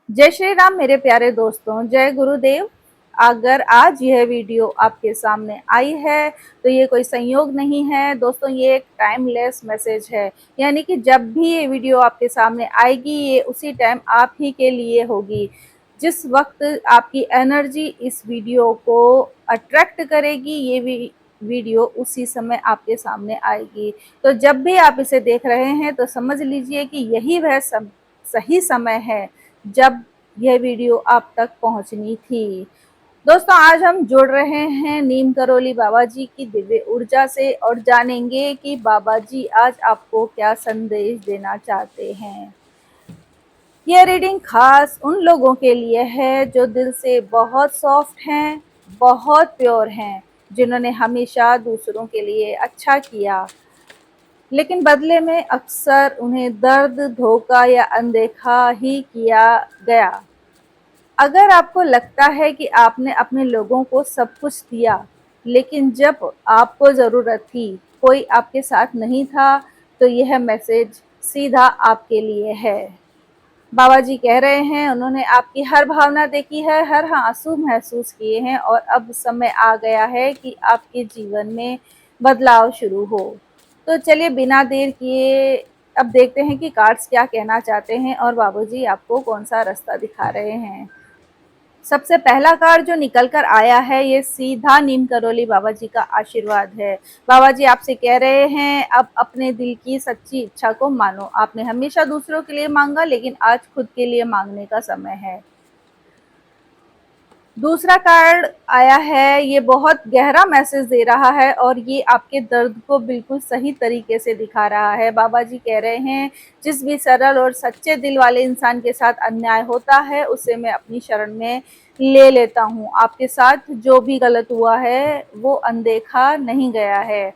जय श्री राम मेरे प्यारे दोस्तों, जय गुरुदेव। अगर आज यह वीडियो आपके सामने आई है तो ये कोई संयोग नहीं है दोस्तों, ये एक टाइमलेस मैसेज है। यानी कि जब भी ये वीडियो आपके सामने आएगी ये उसी टाइम आप ही के लिए होगी। जिस वक्त आपकी एनर्जी इस वीडियो को अट्रैक्ट करेगी ये वीडियो उसी समय आपके सामने आएगी। तो जब भी आप इसे देख रहे हैं तो समझ लीजिए कि यही वह सही समय है जब यह वीडियो आप तक पहुंचनी थी। दोस्तों, आज हम जुड़ रहे हैं नीम करोली बाबा जी की दिव्य ऊर्जा से और जानेंगे कि बाबा जी आज आपको क्या संदेश देना चाहते हैं। यह रीडिंग खास उन लोगों के लिए है जो दिल से बहुत सॉफ्ट हैं, बहुत प्योर हैं, जिन्होंने हमेशा दूसरों के लिए अच्छा किया, लेकिन बदले में अक्सर उन्हें दर्द, धोखा या अनदेखा ही किया गया। अगर आपको लगता है कि आपने अपने लोगों को सब कुछ दिया, लेकिन जब आपको ज़रूरत थी कोई आपके साथ नहीं था, तो यह मैसेज सीधा आपके लिए है। बाबा जी कह रहे हैं उन्होंने आपकी हर भावना देखी है, हर आंसू महसूस किए हैं और अब समय आ गया है कि आपके जीवन में बदलाव शुरू हो। तो चलिए बिना देर किए अब देखते हैं कि कार्ड्स क्या कहना चाहते हैं और बाबू जी आपको कौन सा रास्ता दिखा रहे हैं। सबसे पहला कार्ड जो निकल कर आया है ये सीधा नीम करोली बाबा जी का आशीर्वाद है। बाबा जी आपसे कह रहे हैं अब अपने दिल की सच्ची इच्छा को मानो। आपने हमेशा दूसरों के लिए मांगा, लेकिन आज खुद के लिए मांगने का समय है। दूसरा कार्ड आया है, ये बहुत गहरा मैसेज दे रहा है और ये आपके दर्द को बिल्कुल सही तरीके से दिखा रहा है। बाबा जी कह रहे हैं जिस भी सरल और सच्चे दिल वाले इंसान के साथ अन्याय होता है उसे मैं अपनी शरण में ले लेता हूँ। आपके साथ जो भी गलत हुआ है वो अनदेखा नहीं गया है।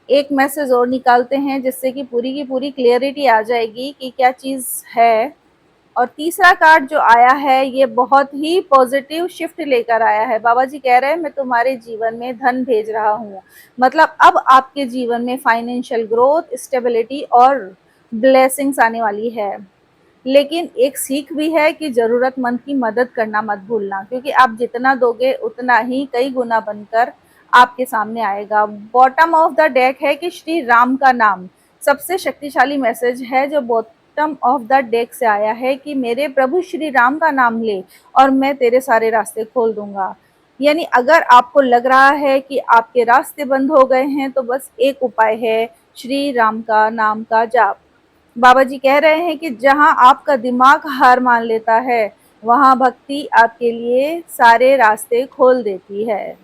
एक मैसेज और निकालते हैं जिससे कि पूरी की पूरी क्लियरिटी आ जाएगी कि क्या चीज़ है। और तीसरा कार्ड जो आया है ये बहुत ही पॉजिटिव शिफ्ट लेकर आया है। बाबा जी कह रहे हैं मैं तुम्हारे जीवन में धन भेज रहा हूँ। मतलब अब आपके जीवन में फाइनेंशियल ग्रोथ, स्टेबिलिटी और ब्लेसिंग्स आने वाली है। लेकिन एक सीख भी है कि ज़रूरतमंद की मदद करना मत भूलना, क्योंकि आप जितना दोगे उतना ही कई गुना बनकर आपके सामने आएगा। बॉटम ऑफ द डेक है कि श्री राम का नाम सबसे शक्तिशाली मैसेज है जो बॉटम ऑफ द डेक से आया है कि मेरे प्रभु श्री राम का नाम ले और मैं तेरे सारे रास्ते खोल दूंगा। यानी अगर आपको लग रहा है कि आपके रास्ते बंद हो गए हैं तो बस एक उपाय है, श्री राम का नाम का जाप। बाबा जी कह रहे हैं कि जहां आपका दिमाग हार मान लेता है वहां भक्ति आपके लिए सारे रास्ते खोल देती है।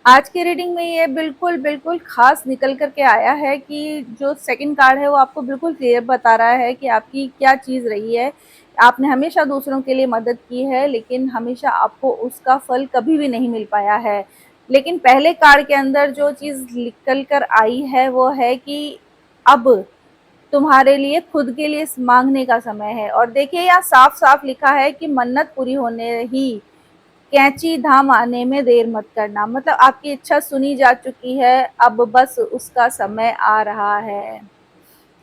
आज की रीडिंग में ये बिल्कुल बिल्कुल खास निकल कर के आया है कि जो सेकंड कार्ड है वो आपको बिल्कुल क्लियर बता रहा है कि आपकी क्या चीज़ रही है। आपने हमेशा दूसरों के लिए मदद की है, लेकिन हमेशा आपको उसका फल कभी भी नहीं मिल पाया है। लेकिन पहले कार्ड के अंदर जो चीज़ निकल कर आई है वो है कि अब तुम्हारे लिए खुद के लिए मांगने का समय है। और देखिए यहाँ साफ साफ लिखा है कि मन्नत पूरी होने ही कैंची धाम आने में देर मत करना। मतलब आपकी इच्छा सुनी जा चुकी है, अब बस उसका समय आ रहा है।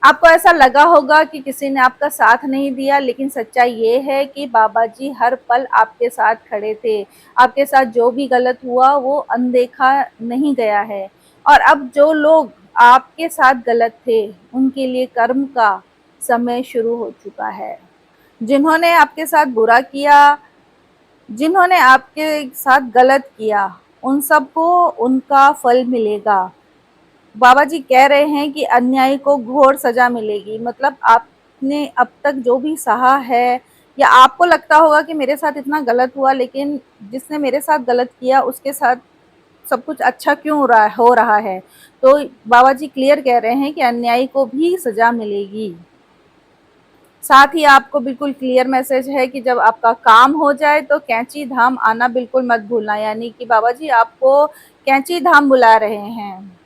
आपको ऐसा लगा होगा कि किसी ने आपका साथ नहीं दिया, लेकिन सच्चाई ये है कि बाबा जी हर पल आपके साथ खड़े थे। आपके साथ जो भी गलत हुआ वो अनदेखा नहीं गया है। और अब जो लोग आपके साथ गलत थे उनके लिए कर्म का समय शुरू हो चुका है। जिन्होंने आपके साथ बुरा किया, जिन्होंने आपके साथ गलत किया, उन सबको उनका फल मिलेगा। बाबा जी कह रहे हैं कि अन्यायी को घोर सजा मिलेगी। मतलब आपने अब तक जो भी सहा है, या आपको लगता होगा कि मेरे साथ इतना गलत हुआ, लेकिन जिसने मेरे साथ गलत किया उसके साथ सब कुछ अच्छा क्यों हो रहा है। तो बाबा जी क्लियर कह रहे हैं कि अन्यायी को भी सजा मिलेगी। साथ ही आपको बिल्कुल क्लियर मैसेज है कि जब आपका काम हो जाए तो कैंची धाम आना बिल्कुल मत भूलना। यानी कि बाबा जी आपको कैंची धाम बुला रहे हैं।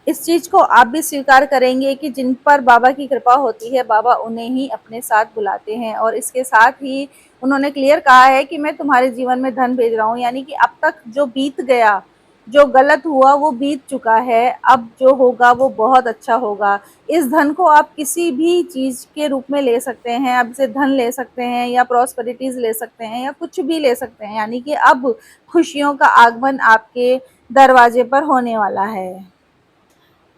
इस चीज़ को आप भी स्वीकार करेंगे कि जिन पर बाबा की कृपा होती है बाबा उन्हें ही अपने साथ बुलाते हैं। और इसके साथ ही उन्होंने क्लियर कहा है कि मैं तुम्हारे जीवन में धन भेज रहा हूँ। यानी कि अब तक जो बीत गया जो गलत हुआ वो बीत चुका है, अब जो होगा वो बहुत अच्छा होगा। इस धन को आप किसी भी चीज़ के रूप में ले सकते हैं, आप इसे धन ले सकते हैं या प्रॉस्पेरिटीज़ ले सकते हैं या कुछ भी ले सकते हैं, यानी कि अब खुशियों का आगमन आपके दरवाजे पर होने वाला है।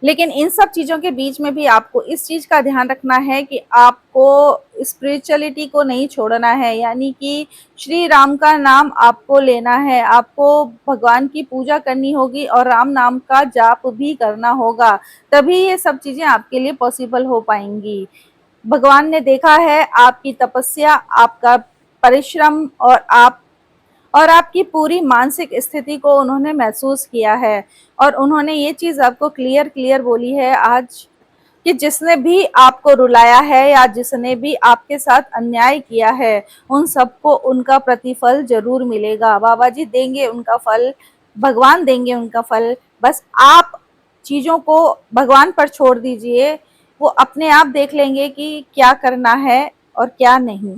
लेकिन इन सब चीज़ों के बीच में भी आपको इस चीज़ का ध्यान रखना है कि आपको स्पिरिचुअलिटी को नहीं छोड़ना है, यानी कि श्री राम का नाम आपको लेना है, आपको भगवान की पूजा करनी होगी और राम नाम का जाप भी करना होगा, तभी ये सब चीज़ें आपके लिए पॉसिबल हो पाएंगी। भगवान ने देखा है आपकी तपस्या, आपका परिश्रम और आपकी पूरी मानसिक स्थिति को उन्होंने महसूस किया है और उन्होंने ये चीज़ आपको क्लियर क्लियर बोली है आज कि जिसने भी आपको रुलाया है या जिसने भी आपके साथ अन्याय किया है, उन सबको उनका प्रतिफल ज़रूर मिलेगा। बाबा जी देंगे उनका फल, भगवान देंगे उनका फल, बस आप चीज़ों को भगवान पर छोड़ दीजिए, वो अपने आप देख लेंगे कि क्या करना है और क्या नहीं।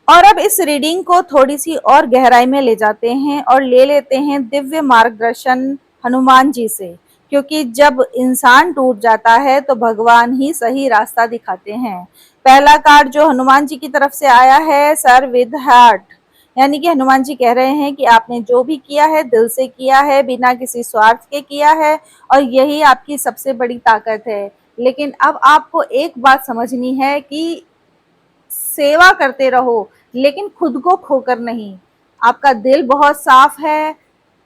और अब इस रीडिंग को थोड़ी-सी और गहराई में ले जाते हैं और ले लेते हैं दिव्य मार्गदर्शन हनुमान जी से, क्योंकि जब इंसान टूट जाता है तो भगवान ही सही रास्ता दिखाते हैं। पहला कार्ड जो हनुमान जी की तरफ से आया है, सर विद हार्ट, यानी कि हनुमान जी कह रहे हैं कि आपने जो भी किया है दिल से किया है, बिना किसी स्वार्थ के किया है और यही आपकी सबसे बड़ी ताकत है। लेकिन अब आपको एक बात समझनी है कि सेवा करते रहो, लेकिन खुद को खोकर नहीं। आपका दिल बहुत साफ है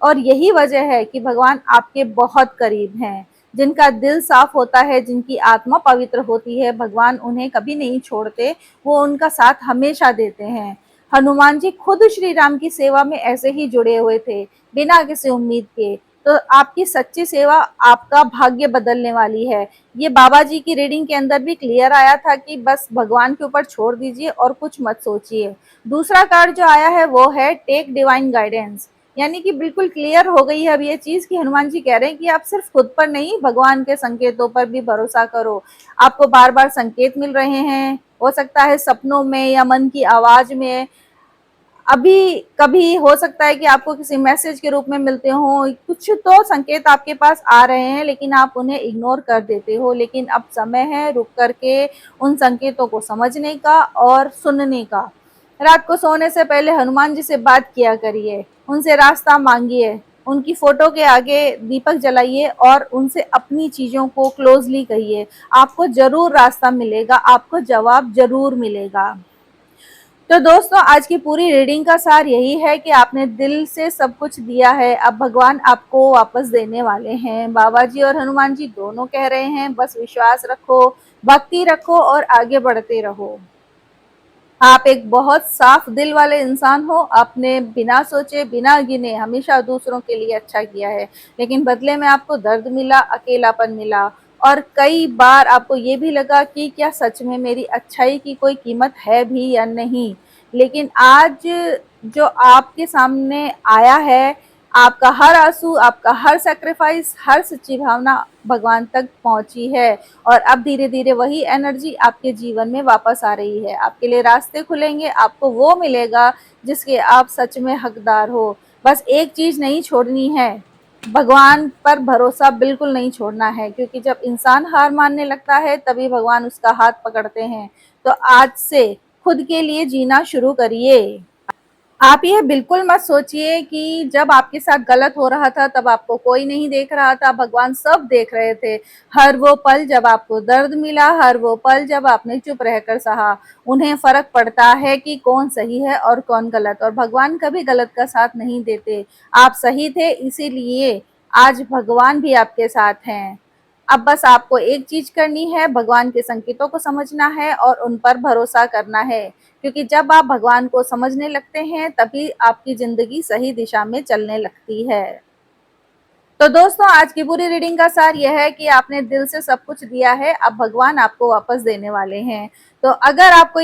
और यही वजह है कि भगवान आपके बहुत करीब हैं। जिनका दिल साफ होता है, जिनकी आत्मा पवित्र होती है, भगवान उन्हें कभी नहीं छोड़ते, वो उनका साथ हमेशा देते हैं। हनुमान जी खुद श्री राम की सेवा में ऐसे ही जुड़े हुए थे, बिना किसी उम्मीद के। तो आपकी सच्ची सेवा आपका भाग्य बदलने वाली है। ये बाबा जी की रीडिंग के अंदर भी क्लियर आया था कि बस भगवान के ऊपर छोड़ दीजिए और कुछ मत सोचिए। दूसरा कार्ड जो आया है वो है टेक डिवाइन गाइडेंस, यानी कि बिल्कुल क्लियर हो गई है अब ये चीज़ कि हनुमान जी कह रहे हैं कि आप सिर्फ खुद पर नहीं, भगवान के संकेतों पर भी भरोसा करो। आपको बार-बार संकेत मिल रहे हैं, हो सकता है सपनों में या मन की आवाज़ में। अभी कभी हो सकता है कि आपको किसी मैसेज के रूप में मिलते हों, कुछ तो संकेत आपके पास आ रहे हैं लेकिन आप उन्हें इग्नोर कर देते हो। लेकिन अब समय है रुक करके उन संकेतों को समझने का और सुनने का। रात को सोने से पहले हनुमान जी से बात किया करिए, उनसे रास्ता मांगिए, उनकी फोटो के आगे दीपक जलाइए और उनसे अपनी चीज़ों को क्लोजली कहिए। आपको ज़रूर रास्ता मिलेगा, आपको जवाब ज़रूर मिलेगा। तो दोस्तों आज की पूरी रीडिंग का सार यही है कि आपने दिल से सब कुछ दिया है, अब भगवान आपको वापस देने वाले हैं। बाबा जी और हनुमान जी दोनों कह रहे हैं बस विश्वास रखो, भक्ति रखो और आगे बढ़ते रहो। आप एक बहुत साफ दिल वाले इंसान हो, आपने बिना सोचे बिना गिने हमेशा दूसरों के लिए अच्छा किया है, लेकिन बदले में आपको दर्द मिला, अकेलापन मिला और कई बार आपको ये भी लगा कि क्या सच में मेरी अच्छाई की कोई कीमत है भी या नहीं। लेकिन आज जो आपके सामने आया है, आपका हर आंसू, आपका हर सैक्रिफाइस, हर सच्ची भावना भगवान तक पहुंची है और अब धीरे-धीरे वही एनर्जी आपके जीवन में वापस आ रही है। आपके लिए रास्ते खुलेंगे, आपको वो मिलेगा जिसके आप सच में हकदार हो। बस एक चीज़ नहीं छोड़नी है, भगवान पर भरोसा बिल्कुल नहीं छोड़ना है, क्योंकि जब इंसान हार मानने लगता है तभी भगवान उसका हाथ पकड़ते हैं। तो आज से खुद के लिए जीना शुरू करिए। आप ये बिल्कुल मत सोचिए कि जब आपके साथ गलत हो रहा था तब आपको कोई नहीं देख रहा था, भगवान सब देख रहे थे। हर वो पल जब आपको दर्द मिला, हर वो पल जब आपने चुप रहकर सहा, उन्हें फ़र्क पड़ता है कि कौन सही है और कौन गलत, और भगवान कभी गलत का साथ नहीं देते। आप सही थे, इसीलिए आज भगवान भी आपके साथ हैं। अब बस आपको एक चीज़ करनी है, भगवान के संकेतों को समझना है और उन पर भरोसा करना है, क्योंकि जब आप भगवान को समझने लगते हैं तभी आपकी ज़िंदगी सही दिशा में चलने लगती है। तो दोस्तों आज की पूरी रीडिंग का सार यह है कि आपने दिल से सब कुछ दिया है, अब भगवान आपको वापस देने वाले हैं। तो अगर आपको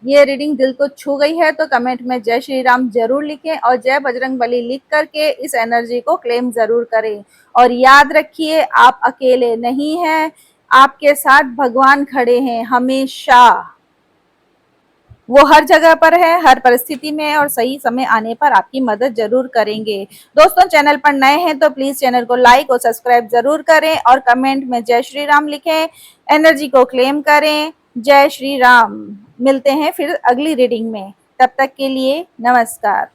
ये रीडिंग दिल को छू गई है तो कमेंट में जय श्री राम ज़रूर लिखें और जय बजरंगबली लिख करके इस एनर्जी को क्लेम ज़रूर करें। और याद रखिए आप अकेले नहीं हैं, आपके साथ भगवान खड़े हैं हमेशा। वो हर जगह पर है, हर परिस्थिति में है और सही समय आने पर आपकी मदद जरूर करेंगे। दोस्तों, चैनल पर नए हैं तो प्लीज चैनल को लाइक और सब्सक्राइब जरूर करें और कमेंट में जय श्री राम लिखें, एनर्जी को क्लेम करें। जय श्री राम। मिलते हैं फिर अगली रीडिंग में, तब तक के लिए नमस्कार।